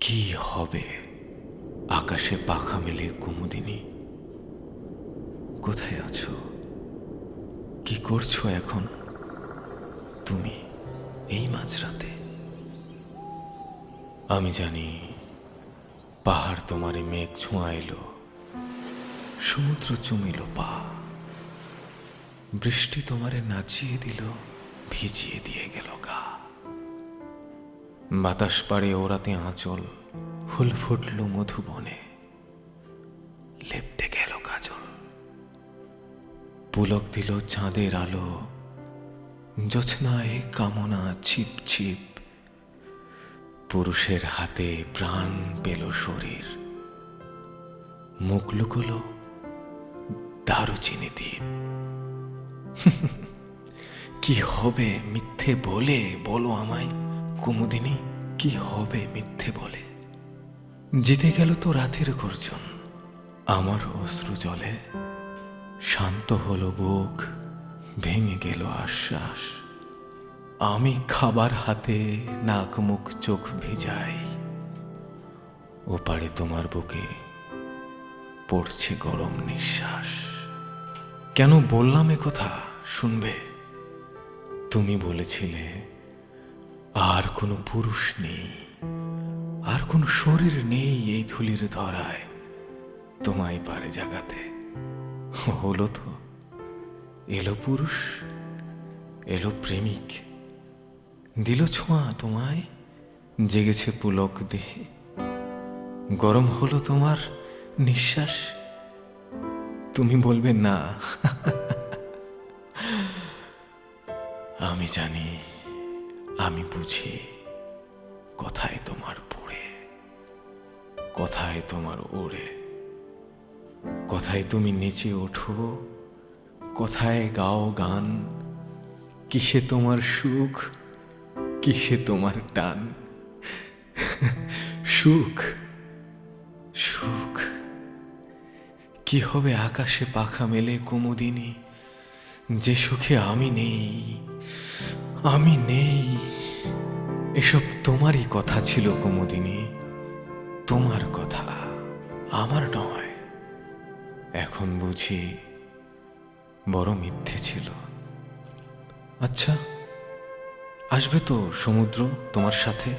কি হবে আকাশে পাখা মেলে কুমুদিনী? কোথায় আছো? কি করছো এখন তুমি এই মাঝরাতে? আমি জানি পাহাড় তোমারে মেঘ ছোঁয়াইলো, সমুদ্র চুমিল পা, বৃষ্টি তোমারে নাচিয়ে দিল, ভিজিয়ে দিয়ে গেল গা। বাতাস পাড়ে ওরাতে আঁচল, ফুল ফুটল মধুবনে, লেপটে গেল কাজল। পুলক দিল চাঁদের আলো, জোছনায় কামনা ছিপ ছিপ। পুরুষের হাতে প্রাণ পেল শরীর, মুখ লুকোলো দারুচিনি দ্বীপ। কি হবে মিথ্যে বলে? বলো আমায় কুমুদিনী, কি হবে মিথ্যে বলে? জিতে গেল তো রাতের গর্জন, আমার অশ্রু জলে শান্ত হলো বুক, ভেঙে গেল আশ্বাস। আমি খাবার হাতে নাক মুখ চোখ ভিজাই, ওপারে তোমার বুকে পড়ছে গরম নিঃশ্বাস। কেন বললাম এ কথা শুনবে? তুমি বলেছিলে আর কোনো পুরুষ নেই, আর কোনো শরীর নেই এই ধুলির ধরায় তোমায় পারে জাগাতে। হলো তো, এলো পুরুষ, এলো প্রেমিক, দিল ছোঁয়া তোমায়, জেগেছে পুলক দেহে। গরম হলো তোমার নিঃশ্বাস, তুমি বলবে না। আমি জানি, আমি বুঝি, কথায় তোমার পড়ে, কথায় তোমার ওড়ে, কথায় তুমি নেচে ওঠো, কথায় গাও গান। কিসে তোমার সুখ, কিসে তোমার টান? সুখ, সুখ কি হবে আকাশে পাখা মেলে কুমুদিনী, যে সুখে আমি নেই, আমি নেই। এসব তোমারই কথা ছিল কুমুদিনী, তোমার কথা, আমার নয়। এখন বুঝি বড় মিথ্যে ছিল। আচ্ছা, আসবে তো সমুদ্র তোমার সাথে?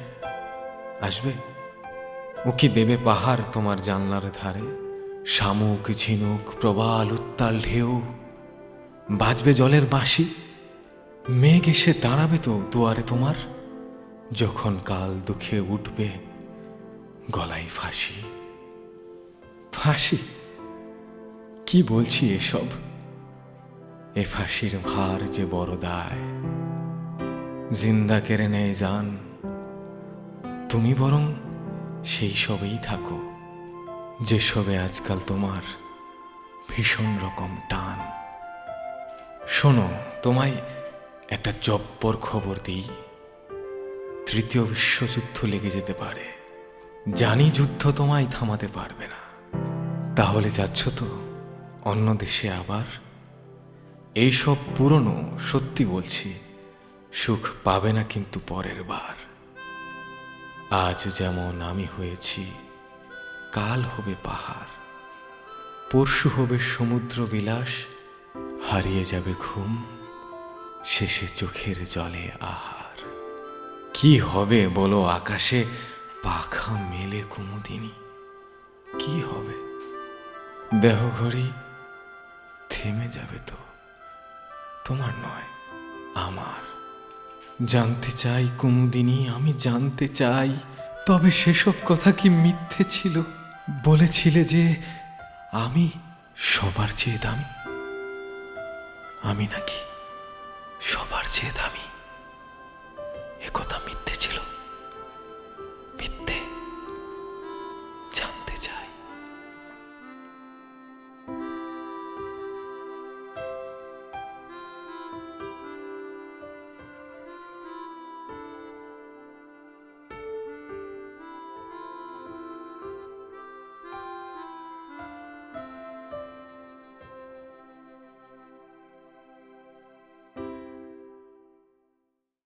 আসবে? ও কি দেবে পাহাড় তোমার জানলার ধারে? শামুক ঝিনুক প্রবাল উত্তাল ঢেউ, বাজবে জলের বাঁশি। মেঘ এসে দাঁড়াবে তো দুয়ারে তোমার, যখন কাল দুঃখে উঠবে গলায় ফাঁসি। ফাঁসি? কি বলছি এসব? এ ফাঁসির ভার যে বড় দায়, জিন্দা কেড়ে নেয় জান। তুমি বরং সেই সবেই থাকো যেসবে আজকাল তোমার ভীষণ রকম টান। শোনো, তোমায় একটা জব্বর খবর দিই। তৃতীয় বিশ্বযুদ্ধ লেগে যেতে পারে। জানি যুদ্ধ তোমায় থামাতে পারবে না। তাহলে যাচ্ছ তো অন্য দেশে আবার? এইসব পুরনো, সত্যি বলছি, সুখ পাবে না কিন্তু পরের বার। আজ যেমন আমি হয়েছি, কাল হবে পাহাড়, পরশু হবে সমুদ্র বিলাস, হারিয়ে যাবে ঘুম, শেষে চোখের জলে আহার। কি হবে বলো আকাশে পাখা মেলে কুমুদিনী? কি হবে? দেহঘড়ি থেমে যাবে তো, তোমার নয় আমার। জানতে চাই কুমুদিনী, আমি জানতে চাই, তবে সেসব কথা কি মিথ্যে ছিল? বলেছিলে যে আমি সবার চেয়ে দামি, আমি নাকি সবার চেয়ে দামি?